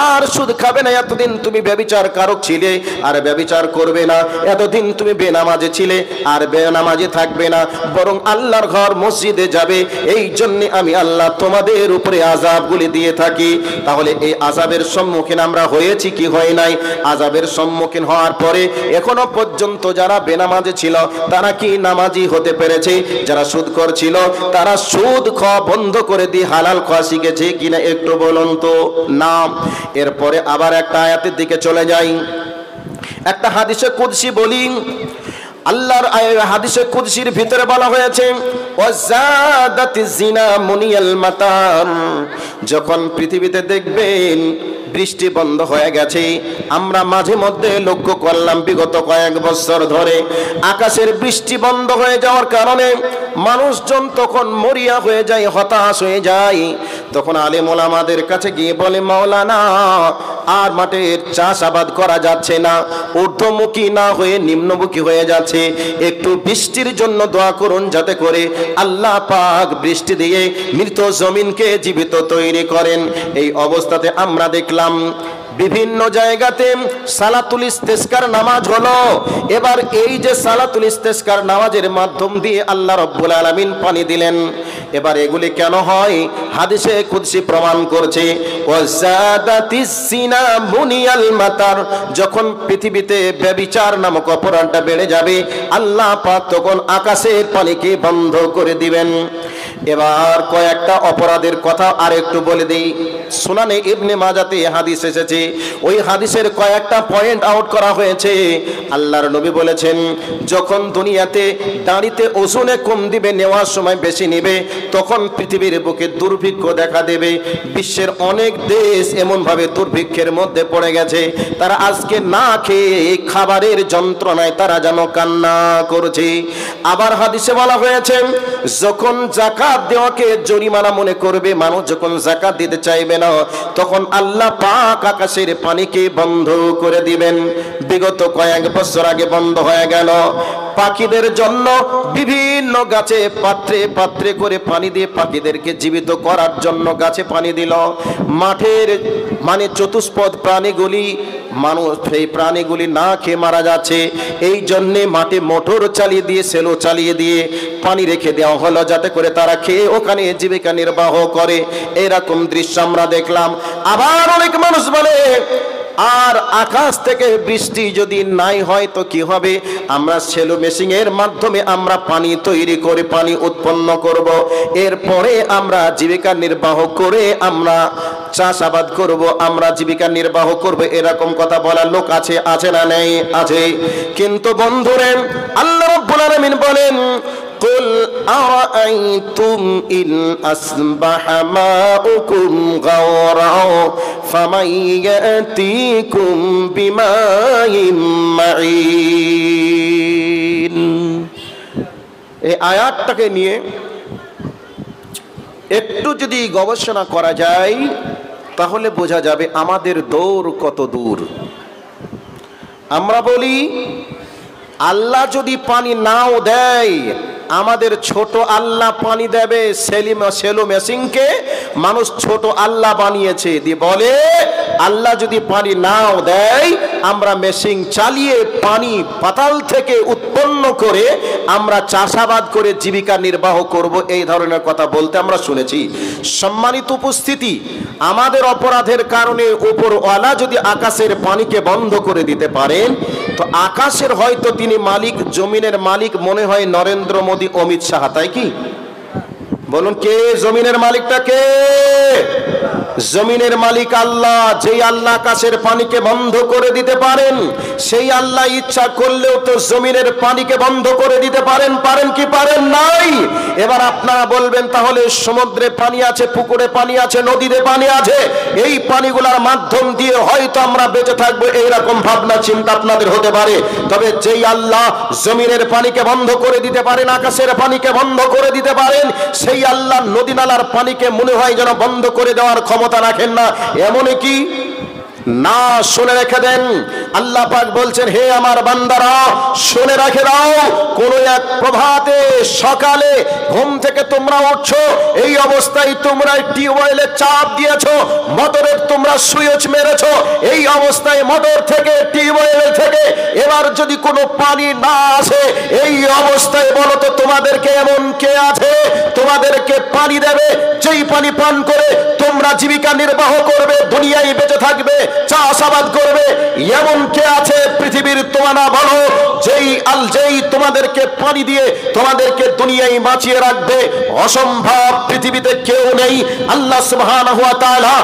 আর সুদ খাবে না, এতদিন তুমি ব্যভিচারকারক ছিলে আর ব্যভিচার করবে না, এতদিন তুমি বেনামাজি ছিলে আর বেনামাজি থাকবে না, বরং আল্লাহর ঘর মসজিদে যাবে। এই জন্য আমি আল্লাহ তোমাদের উপরে আযাবগুলি দিয়ে থাকি। তাহলে এই আযাবের সম্মুখীন আমরা হয়েছি কি হয় নাই? আযাবের সম্মুখীন হওয়ার পরে এখনো পর্যন্ত যারা বেনামাজি ছিল তারা কি নামাজি হতে পেরেছে? যারা সুদ করছিল তারা সুদ খাওয়া বন্ধ করে দিয়ে হালাল খাওয়া শিখেছে কিনা একটু বলুন তো? না। এরপরে আবার একটা আয়াতের দিকে চলে যাই, একটা হাদিসে কুদসি বলি। আল্লাহর হাদিসে কুদসির ভিতরে বলা হয়েছে ওয়াজাদাতিজ জিনা মুনিয়াল মাতার, যখন পৃথিবীতে দেখবেন বৃষ্টি বন্ধ হয়ে গেছে, আমরা মাঝে মধ্যে লক্ষ্য করলাম বিগত কয়েক বছর ধরে আকাশের বৃষ্টি বন্ধ হয়ে যাওয়ার কারণে মানুষজন তখন মরিয়া হয়ে যায়, হতাশ হয়ে যায়। তখন আলেম ওলামাদের কাছে গিয়ে বলে, মাওলানা আর মাঠের চাষাবাদ করা যাচ্ছে না, ঊর্ধ্বমুখী না হয়ে নিম্নমুখী হয়ে যাচ্ছে, একটু বৃষ্টির জন্য দোয়া করুন যাতে করে আল্লাহ পাক বৃষ্টি দিয়ে মৃত জমিনকে জীবিত তৈরি করেন। এই অবস্থাতে আমরা দেখলাম বিভিন্ন জায়গাতে সালাতুল ইস্তেসকার নামাজ হলো। এবার এই যে সালাতুল ইস্তেসকার নামাজের মাধ্যম দিয়ে আল্লাহ রাব্বুল আলামিন পানি দিলেন, এবার এগুলি কেন হয়? হাদিসে কুদসি প্রমাণ করছে ওয়াজাদাতিস জিনা মুনিয়াল মাতার, যখন পৃথিবীতে ব্যভিচার নামক অপরাধটা বেড়ে যাবে আল্লাহ পাক তখন আকাশের পানিকে বন্ধ করে দিবেন। এবার কয়েকটা অপরাধের কথা আরেকটু বলে দিই। সুনানে ইবনে মাজাতে হাদিস এসেছে, ওই হাদিসের কয়েকটা পয়েন্ট আউট করা হয়েছে। আল্লাহর নবী বলেছেন, যখন দুনিয়াতে দাঁড়িতে ওজনে কম দিবে, নেওয়ার সময় বেশি নেবে, তখন পৃথিবীর বুকে দুর্ভিক্ষ দেখা দেবে। বিশ্বের অনেক দেশ এমনভাবে দুর্ভিক্ষের মধ্যে পড়ে গেছে, তারা আজকে না খেয়ে খাবারের যন্ত্রণায় তারা যেন কান্না করছে। আবার হাদিসে বলা হয়েছে, যখন যাকাত দেওয়াকে জরিমানা মনে করবে মানুষ, যখন যাকাত দিতে চাইবে না, তখন আল্লাহ পাক আকাশের পানিকে বন্ধ করে দিবেন। বিগত কয়েক বছর আগে বন্ধ হয়ে গেল। পাখিদের জন্য বিভিন্ন গাছে পাত্রে পাত্রে করে পানি দিয়ে পাখিদেরকে জীবিত করার জন্য গাছে পানি দিল। মাঠের চতুষ্পদ প্রাণীগুলি, মানুষ সেই প্রাণীগুলি না খেয়ে মারা যাচ্ছে, এই জন্যে মাঠে মোটর চালিয়ে দিয়ে, সেলো চালিয়ে দিয়ে পানি রেখে দেওয়া হলো যাতে করে তারা খেয়ে ওখানে জীবিকা নির্বাহ করে। এরকম দৃশ্য আমরা দেখলাম। আবার অনেক মানুষ বলে, আর আকাশ থেকে বৃষ্টি যদি নাই হয় তো কি হবে? আমরা সেলো মেশিন এর মাধ্যমে আমরা পানি তৈরি করে পানি উৎপন্ন করব, এরপরে আমরা জীবিকা নির্বাহ করে আমরা চাষাবাদ করব, আমরা জীবিকা নির্বাহ করব। এরকম কথা বলার লোক আছে, আছে না নেই? আছে। কিন্তু বন্ধুরে, আল্লাহ রাব্বুল আলামিন বলেন, قل أرأيتم إن أصبح ماؤكم غورا فمن يأتيكم بماء معين। এই আয়াতটাকে নিয়ে একটু যদি গবেষণা করা যায় তাহলে বোঝা যাবে আমাদের দৌড় কত দূর। আমরা বলি আল্লাহ যদি পানি নাও দেয়, আমাদের ছোট আল্লাহ পানি দেবে। সেলো মেশিনকে মানুষ ছোট আল্লাহ বানিয়েছে, দিয়ে বলে আল্লাহ যদি পানি নাও দেয়, আমরা মেশিন চালিয়ে পানি পাতাল থেকে উৎপন্ন করে আমরা চাষাবাদ করে জীবিকা নির্বাহ করব। এই ধরনের কথা বলতে আমরা শুনেছি। সম্মানিত উপস্থিতি, আমাদের অপরাধের কারণে উপরওয়ালা যদি আকাশের পানিকে বন্ধ করে দিতে পারেন, তো আকাশের হয়তো তিনি মালিক, জমিনের মালিক মনে হয় নরেন্দ্র মোদী, অমিত শাহ, তাই কি? বলুন কে জমিনের মালিকটা কে? জমিনের মালিক আল্লাহ। যেই আল্লাহ আকাশের পানিকে বন্ধ করে দিতে পারেন, সেই আল্লাহ ইচ্ছা করলেও তো জমিনের পানিকে বন্ধ করে দিতে পারেন। পারেন কি পারেন নাই? এবার আপনারা বলবেন তাহলে সমুদ্রে পানি আছে, পুকুরে পানি আছে, নদীতে পানি আছে, এই পানিগুলোর মাধ্যম দিয়ে হয়তো আমরা বেঁচে থাকবো, এইরকম ভাবনা চিন্তা আপনাদের হতে পারে। তবে যেই আল্লাহ জমিনের পানিকে বন্ধ করে দিতে পারেন, আকাশের পানিকে বন্ধ করে দিতে পারেন, সেই আল্লাহ নদী নালার পানিকে মনে হয় যেন বন্ধ করে দেওয়ার ক্ষমতা রাখেন না। এমন কি না, শুনে রেখে দেন। আল্লাহ পাক বলছেন, হে আমার বান্দারা শুনে রেখে দাও, কোন এক প্রভাতে সকালে ঘুম থেকে তোমরা উঠছো, এই অবস্থায় তোমরা টিউবওয়েলে চাপ দিয়েছো, মোটরের তোমরা সুইচ মেরেছো, এই অবস্থায় মোটর থেকে টিউবওয়েল থেকে এবার যদি কোনো পানি না আসে, এই অবস্থায় বলো তো তোমাদেরকে এমন কে আছে তোমাদেরকে পানি দেবে, যেই পানি পান করে তোমরা জীবিকা নির্বাহ করবে, দুনিয়ায় বেঁচে থাকবে, চাষাবাদ করবে? এমন কে আছে পৃথিবীর? তোমরা বলো, যেই তোমাদেরকে পানি দিয়ে তোমাদেরকে দুনিয়ায় বাঁচিয়ে রাখবে। অসম্ভব, পৃথিবীতে কেউ নেই। আল্লাহ সুবহানাহু ওয়া তাআলা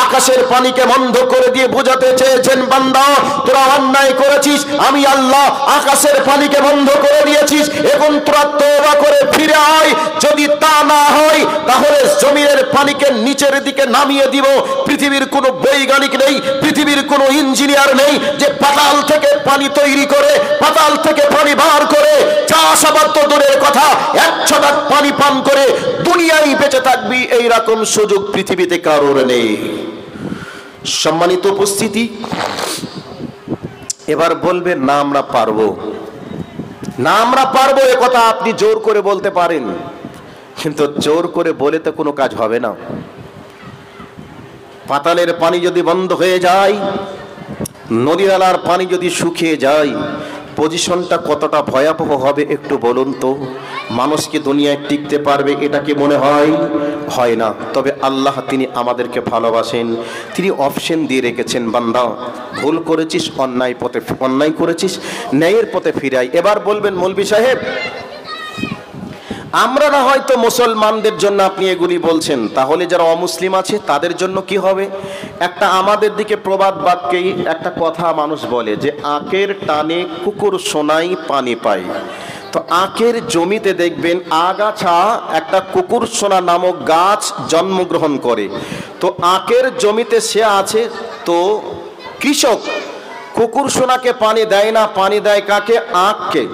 আকাশের পানিকে বন্ধ করে দিয়ে বোঝাতে চেয়েছেন, বান্দা তোরা অন্যায় করেছিস, আমি আল্লাহ আকাশের পানিকে বন্ধ করে দিয়েছিস, এখন তোরা তওবা করে ফিরে আয়। যদি তা না হয় তাহলে জমিনের পানিকে নিচের দিকে নামিয়ে দিব। পৃথিবীর কোনো বৈজ্ঞানিক নেই, পৃথিবীর কোনো ইঞ্জিনিয়ার নেই যে পাতাল থেকে পানি তৈরি করে, পাতাল থেকে পানি বার করে, চাষাবাদ তো দূরের কথা, 100 ভাগ পানি পান করে দুনিয়ায় বেঁচে থাকবি, এইরকম সুযোগ পৃথিবীতে কারোর নেই। সম্মানিত উপস্থিতি, এবার বলবেন না আমরা পারবো, না আমরা পারবো, এ কথা আপনি জোর করে বলতে পারেন, কিন্তু জোর করে বলে তো কোনো কাজ হবে না। পাতালের পানি যদি বন্ধ হয়ে যায়, নদী নালার পানি যদি শুকিয়ে যায়, পজিশনটা কতটা ভয়াবহ হবে একটু বলুন তো। মানুষ কি দুনিয়ায় টিকতে পারবে? এটা কি মনে হয়? হয় না। তবে আল্লাহ তিনি আমাদেরকে ভালোবাসেন, তিনি অপশন দিয়ে রেখেছেন, বান্দা ভুল করেছিস, অন্যায় করেছিস, ন্যায়ের পথে ফিরাই। এবার বলবেন মৌলভী সাহেব, আমরা না হয়তো মুসলমানদের জন্য আপনি এগুলি বলছেন, তাহলে যারা অমুসলিম আছে তাদের জন্য কি হবে? একটা আমাদের দিকে প্রবাদ বাক্যেই একটা কথা মানুষ বলে যে আখের টানে কুকুর সোনাই পানি পায়। তো আখের জমিতে দেখবেন আগাছা একটা কুকুর সোনা নামক গাছ জন্মগ্রহণ করে। তো আখের জমিতে সে আছে, তো কৃষক কুকুর সোনাকে পানি দেয় না, পানি দেয় কাকে? আখকে।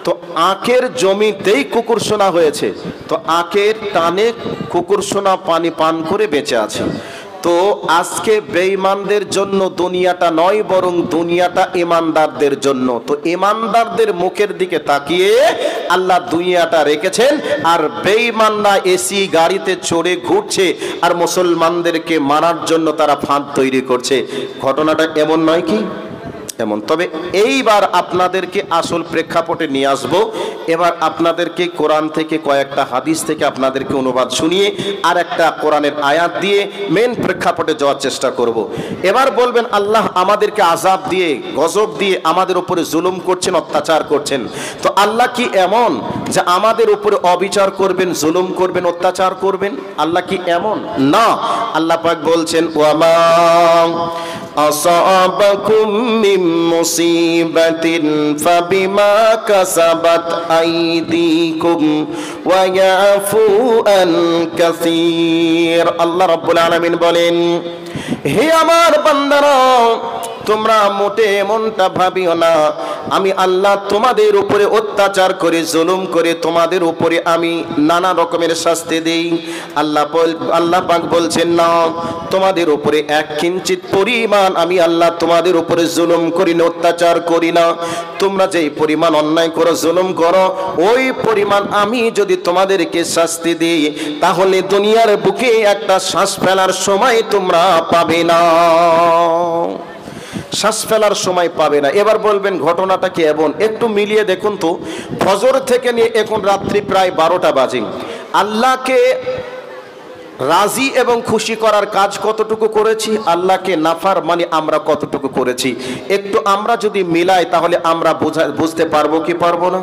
তো আখের জমিতেই কুকুর সোনা হয়েছে, তো আখের টানে কুকুর সোনা পানি পান করে বেঁচে আছে। তো আজকে বেঈমানদের জন্য দুনিয়াটা নয়, বরং দুনিয়াটা ইমানদারদের জন্য। তো ইমানদারদের মুখের দিকে তাকিয়ে আল্লাহ দুনিয়াটা রেখেছেন, আর বেঈমানরা এসি গাড়িতে চড়ে ঘুরছে, আর মুসলমানদেরকে মারার জন্য তারা ফাঁদ তৈরি করছে। ঘটনাটা এমন নয় কি? এমন। তবে এইবার আপনাদেরকে আসল প্রেক্ষাপটে নিয়ে আসব। এবার আপনাদেরকে কোরআন থেকে কয়েকটা হাদিস থেকে আপনাদেরকে অনুবাদ শুনিয়ে আর একটা কোরআনের আয়াত দিয়ে মেন প্রেক্ষাপটে যাওয়ার চেষ্টা করব। এবার বলবেন আল্লাহ আমাদেরকে আযাব দিয়ে, গজব দিয়ে আমাদের উপরে জুলুম করছেন, অত্যাচার করছেন। তো আল্লাহ কি এমন যে আমাদের উপরে অবিচার করবেন, জুলুম করবেন, অত্যাচার করবেন? আল্লাহ কি এমন? না। আল্লাহ পাক বলছেন, ওয়ামা আসাবাকুম মিন মুসিবাতিন ফাবিমা কাসাবাত আইদিকুম ওয়া ইয়াফু আন কাসীর। আল্লাহ রাব্বুল আলামিন বলেন, হে আমার বান্দারা, তোমরা মোটে এমনটা ভাবিও না আমি আল্লাহ তোমাদের উপরে অত্যাচার করে, জুলুম করে তোমাদের উপরে আমি নানা রকমের শাস্তি দেই। আল্লাহ পাক বলছেন, না, তোমাদের উপরে এক কিঞ্চিত পরিমাণ আমি আল্লাহ তোমাদের উপরে জুলুম করি না, অত্যাচার করি না। তোমরা যেই পরিমাণ অন্যায় করো, জুলুম করো, ওই পরিমাণ আমি যদি তোমাদেরকে শাস্তি দিই, তাহলে দুনিয়ার বুকে একটা শ্বাস ফেলার সময় তোমরা পাবে না, শ্বাস ফেলার সময় পাবে না। এবার বলবেন ঘটনাটা কি এমন? একটু মিলিয়ে দেখুন তো। ফজর থেকে নিয়ে এখন রাত্রি প্রায় 12টা বাজে। আল্লাহকে রাজি এবং খুশি করার কাজ কতটুকু করেছি, আল্লাহকে নাফরমানি আমরা কতটুকু করেছি, একটু আমরা যদি মিলাই তাহলে আমরা বুঝতে পারবো কি পারবো না?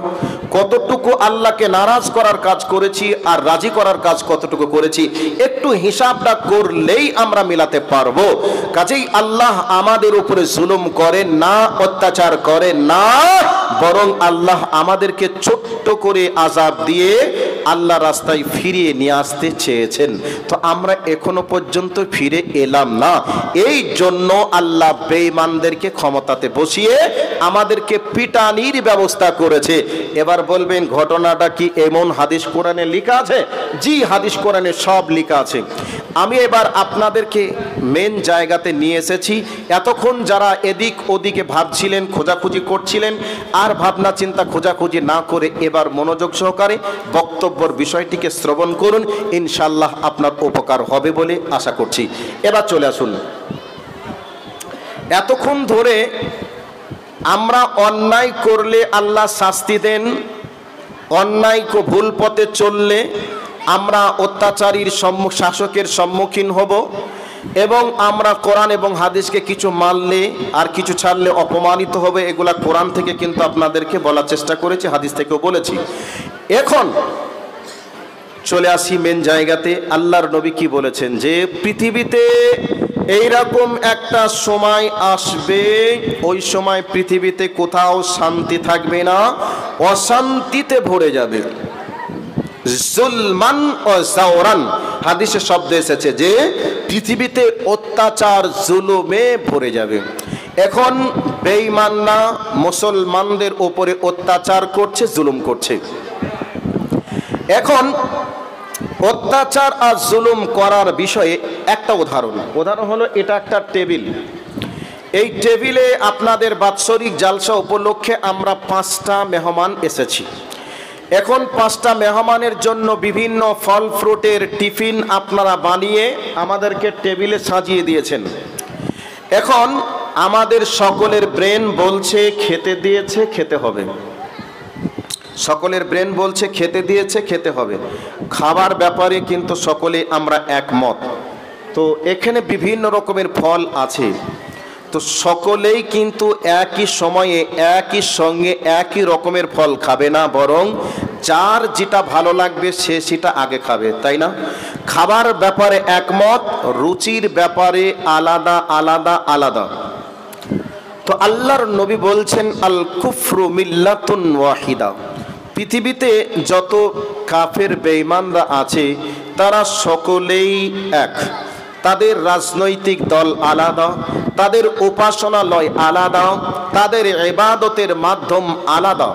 কতটুকু আল্লাহকে নারাজ করার কাজ করেছি আর রাজি করার কাজ কতটুকু করেছি, একটু হিসাবটা করলেই আমরা মিলাতে পারবো। কাজেই আল্লাহ আমাদের উপরে জুলুম করেন না, অত্যাচার করেন না, বরং আল্লাহ আমাদেরকে ছোট্ট করে আযাব দিয়ে আল্লাহ রাস্তায় ফিরিয়ে নিয়ে আসতে চেয়েছেন। তো আমরা এখনো পর্যন্ত ফিরে এলাম না, এই জন্য আল্লাহ বেঈমানদেরকে ক্ষমতাতে বসিয়ে আমাদেরকে পিটানির ব্যবস্থা করেছে। এবার বলবেন ঘটনাটা কি এমন হাদিস কোরআনে লেখা আছে? জি, হাদিস কোরআনে সব লেখা আছে। আমি এবার আপনাদেরকে মেন জায়গাতে নিয়ে এসেছি। এতক্ষণ যারা এদিক ওদিকে ভাবছিলেন, খোঁজাখুঁজি করছিলেন, আর ভাবনা চিন্তা খোঁজাখুঁজি না করে এবার মনোযোগ সহকারে বক্তব্যের বিষয়টিকে শ্রবণ করুন, ইনশাআল্লাহ আপনার উপকার হবে বলে আশা করছি। এবার চলে আসুন। এতক্ষণ ধরে আমরা অন্যায় করলে আল্লাহ শাস্তি দেন, অন্যায় ভুল পথে চললে আমরা অত্যাচারীর শাসকের সম্মুখীন হব, এবং আমরা কোরআন এবং হাদিসকে কিছু মানলে আর কিছু ছাড়লে অপমানিত হবে। এগুলা কোরআন থেকে কিন্তু আপনাদেরকে বলার চেষ্টা করেছি, হাদিস থেকেও বলেছি। এখন চলে আসি মেন জায়গাতে। আল্লাহর নবী কি বলেছেন? যে পৃথিবীতে এইরকম একটা সময় আসবে, ওই সময় পৃথিবীতে কোথাও শান্তি থাকবে না, অশান্তিতে ভরে যাবে। জুলমান ও জাওরান, হাদিসে শব্দ এসেছে যে পৃথিবীতে অত্যাচার জুলুমে ভরে যাবে। এখন বেঈমানরা মুসলমানদের উপরে অত্যাচার করছে, জুলুম করছে। এখন অত্যাচার আর জুলুম করার বিষয়ে একটা উদাহরণ হলো, এটা একটা টেবিল। এই টেবিলে আপনাদের বাৎসরিক জালসা উপলক্ষে আমরা 5টা মেহমান এসেছি। এখন 5টা মেহমানের জন্য বিভিন্ন ফল ফ্রুটের টিফিন আপনারা বানিয়ে আমাদেরকে টেবিলে সাজিয়ে দিয়েছেন। এখন আমাদের সকলের ব্রেন বলছে খেতে দিয়েছে, খেতে হবে। সকলের ব্রেন বলছে খেতে দিয়েছে, খেতে হবে। খাবার ব্যাপারে কিন্তু সকলে আমরা একমত। তো এখানে বিভিন্ন রকমের ফল আছে, তো সকলেই কিন্তু একই সময়ে একই সঙ্গে একই রকমের ফল খাবে না, বরং যার যেটা ভালো লাগবে সে সেটা আগে খাবে, তাই না? খাবার ব্যাপারে একমত, রুচির ব্যাপারে আলাদা আলাদা আলাদা। তো আল্লাহর নবী বলছেন আল কুফরু মিল্লাতুন ওয়াহিদা, পৃথিবীতে যত কাফের বেঈমানরা আছে তারা সকলেই এক। তাদের রাজনৈতিক দল আলাদা, তাদের উপাসনালয় আলাদা, তাদের ইবাদতের মাধ্যম আলাদা,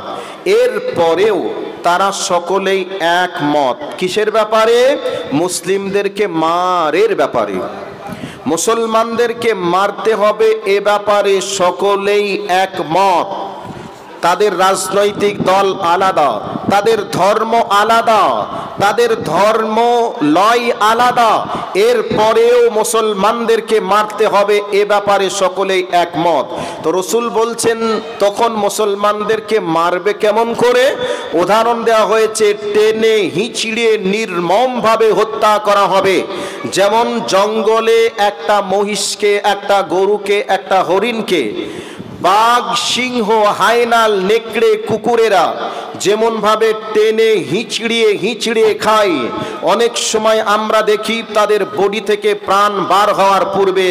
এর পরেও তারা সকলেই একমত। কিসের ব্যাপারে? মুসলিমদেরকে মারের ব্যাপারে। মুসলমানদেরকে মারতে হবে এ ব্যাপারে সকলেই একমত। তাদের রাজনৈতিক দল আলাদা, তাদের ধর্ম আলাদা, তাদের ধর্ম লয় আলাদা, এর পরেও মুসলমানদেরকে মারতে হবে এ ব্যাপারে সকলেই একমত। তো রসুল বলছেন তখন মুসলমানদেরকে মারবে কেমন করে? উদাহরণ দেওয়া হয়েছে, টেনে হিঁচড়িয়ে নির্মমভাবে হত্যা করা হবে। যেমন জঙ্গলে একটা মহিষকে, একটা গরুকে, একটা হরিণকে বাঘ, সিংহ, হায়নাল, নেকড়ে, কুকুরেরা যেমন ভাবে টেনে হিঁচড়িয়ে হিঁচড়িয়ে খায়, অনেক সময় আমরা দেখি তাদের বডি থেকে প্রাণ বার হওয়ার পূর্বে